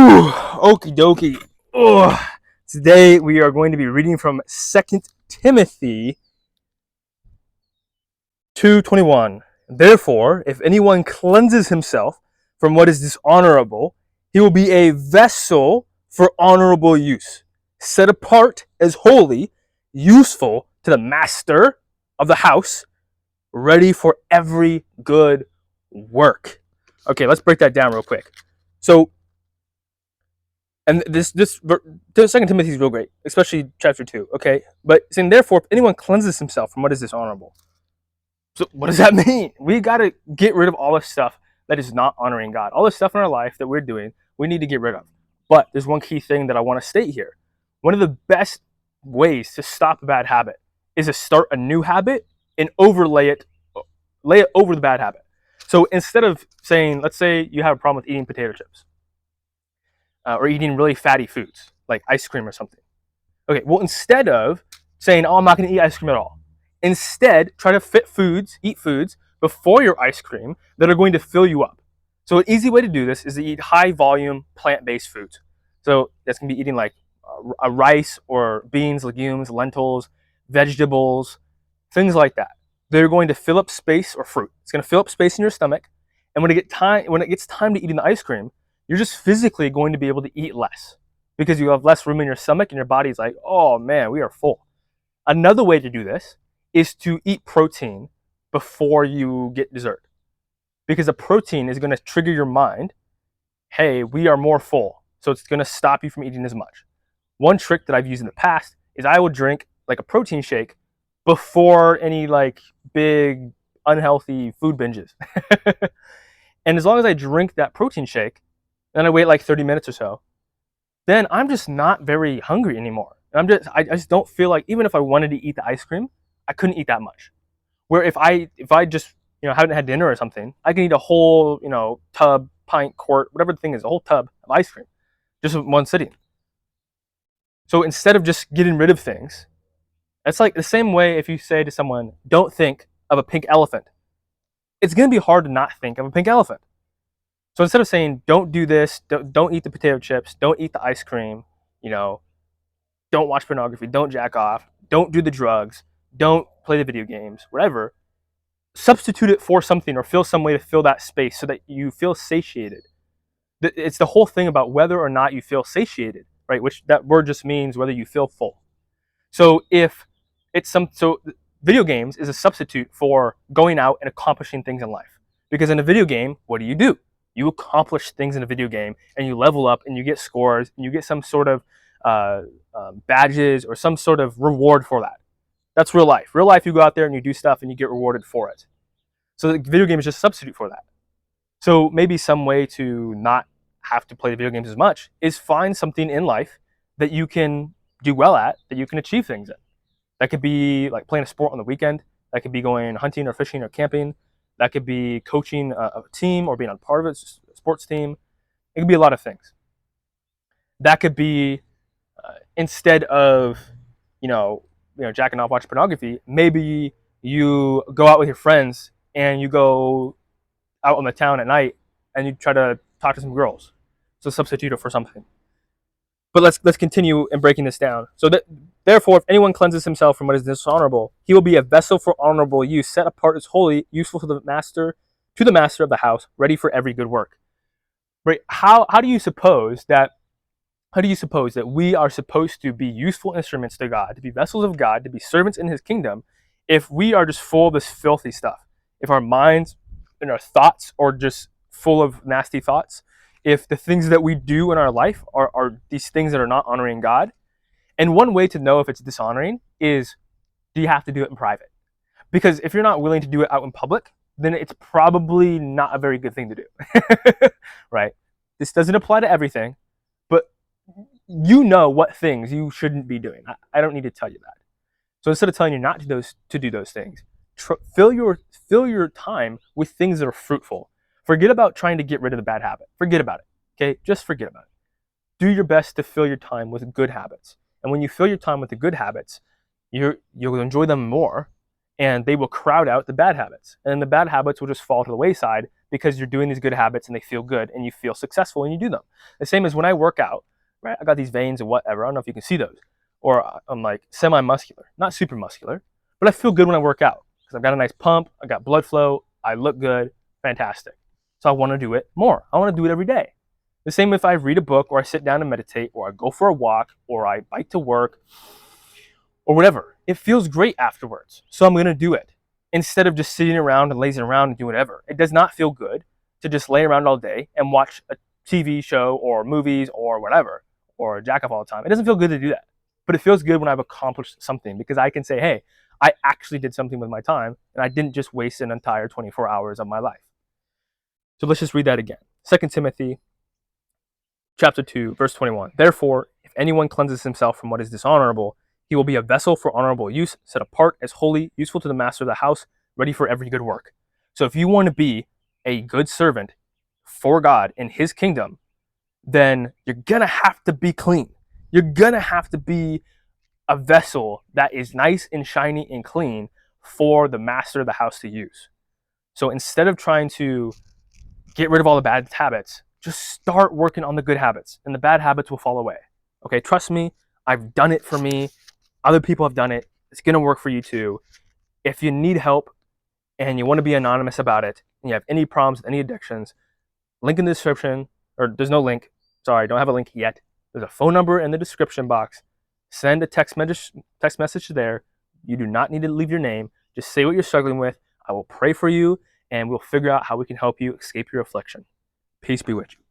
Whew, okie dokie. Ugh. Today we are going to be reading from 2 Timothy 2:21. Therefore, if anyone cleanses himself from what is dishonorable, he will be a vessel for honorable use, set apart as holy, useful to the master of the house, ready for every good work. Okay, let's break that down real quick. So, and Second Timothy is real great, especially chapter 2. Okay, but saying therefore, if anyone cleanses himself from what is dishonorable, so what does that mean? We got to get rid of all the stuff that is not honoring God. All the stuff in our life that we're doing, we need to get rid of. But there's one key thing that I want to state here. One of the best ways to stop a bad habit is to start a new habit and lay it over the bad habit. So instead of saying, let's say you have a problem with eating potato chips, or eating really fatty foods like ice cream or something. Okay, well, instead of saying, oh, I'm not going to eat ice cream at all, instead try to eat foods before your ice cream that are going to fill you up. So an easy way to do this is to eat high volume plant-based foods. So that's going to be eating like rice or beans, legumes, lentils, vegetables, things like that. They're going to fill up space, or fruit. It's going to fill up space in your stomach. And when it gets time to eating the ice cream, you're just physically going to be able to eat less because you have less room in your stomach and your body's like, oh man, we are full. Another way to do this is to eat protein before you get dessert, because the protein is going to trigger your mind, hey, we are more full. So it's going to stop you from eating as much. One trick that I've used in the past is I will drink like a protein shake before any like big unhealthy food binges. And as long as I drink that protein shake, then I wait like 30 minutes or so, then I'm just not very hungry anymore. And I just don't feel like, even if I wanted to eat the ice cream, I couldn't eat that much. Where if I just, haven't had dinner or something, I can eat a whole, tub, pint, quart, whatever the thing is, a whole tub of ice cream, just in one sitting. So instead of just getting rid of things, it's like the same way if you say to someone, don't think of a pink elephant. It's going to be hard to not think of a pink elephant. So instead of saying, don't do this, don't eat the potato chips, don't eat the ice cream, don't watch pornography, don't jack off, don't do the drugs, don't play the video games, whatever, substitute it for something or feel some way to fill that space so that you feel satiated. It's the whole thing about whether or not you feel satiated, right? Which that word just means whether you feel full. So video games is a substitute for going out and accomplishing things in life. Because in a video game, what do? You accomplish things in a video game and you level up and you get scores and you get some sort of badges or some sort of reward for that. That's real life. Real life, you go out there and you do stuff and you get rewarded for it. So the video game is just a substitute for that. So maybe some way to not have to play the video games as much is find something in life that you can do well at, that you can achieve things in. That could be like playing a sport on the weekend. That could be going hunting or fishing or camping. That could be coaching a team or being on part of a sports team. It could be a lot of things. That could be instead of jacking off, watching pornography, maybe you go out with your friends and you go out on the town at night and you try to talk to some girls. So substitute it for something. But let's continue in breaking this down. So therefore, if anyone cleanses himself from what is dishonorable, he will be a vessel for honorable use, set apart as holy, useful to the master of the house, ready for every good work. Right? How do you suppose that we are supposed to be useful instruments to God, to be vessels of God, to be servants in His kingdom, if we are just full of this filthy stuff? If our minds and our thoughts are just full of nasty thoughts, if the things that we do in our life are these things that are not honoring God. And one way to know if it's dishonoring is, do you have to do it in private? Because if you're not willing to do it out in public, then it's probably not a very good thing to do. Right? This doesn't apply to everything, but you know what things you shouldn't be doing. I don't need to tell you that. So instead of telling you not to do those things, fill your time with things that are fruitful. Forget about trying to get rid of the bad habit. Forget about it. Okay? Just forget about it. Do your best to fill your time with good habits. And when you fill your time with the good habits, you'll enjoy them more, and they will crowd out the bad habits. And the bad habits will just fall to the wayside because you're doing these good habits and they feel good and you feel successful when you do them. The same as when I work out, right? I got these veins and whatever. I don't know if you can see those. Or I'm like semi-muscular, not super muscular, but I feel good when I work out because I've got a nice pump, I got blood flow, I look good, fantastic. So I want to do it more. I want to do it every day. The same if I read a book or I sit down and meditate or I go for a walk or I bike to work or whatever. It feels great afterwards. So I'm going to do it instead of just sitting around and lazing around and doing whatever. It does not feel good to just lay around all day and watch a TV show or movies or whatever or jack off all the time. It doesn't feel good to do that. But it feels good when I've accomplished something because I can say, hey, I actually did something with my time and I didn't just waste an entire 24 hours of my life. So let's just read that again. 2 Timothy chapter 2, verse 21. Therefore, if anyone cleanses himself from what is dishonorable, he will be a vessel for honorable use, set apart as holy, useful to the master of the house, ready for every good work. So if you want to be a good servant for God in his kingdom, then you're going to have to be clean. You're going to have to be a vessel that is nice and shiny and clean for the master of the house to use. So instead of trying to get rid of all the bad habits, just start working on the good habits and the bad habits will fall away. Okay, trust me, I've done it for me. Other people have done it. It's going to work for you too. If you need help and you want to be anonymous about it and you have any problems with any addictions, link in the description, or there's no link. Sorry, I don't have a link yet. There's a phone number in the description box. Send a text message there. You do not need to leave your name. Just say what you're struggling with. I will pray for you and we'll figure out how we can help you escape your affliction. Peace be with you.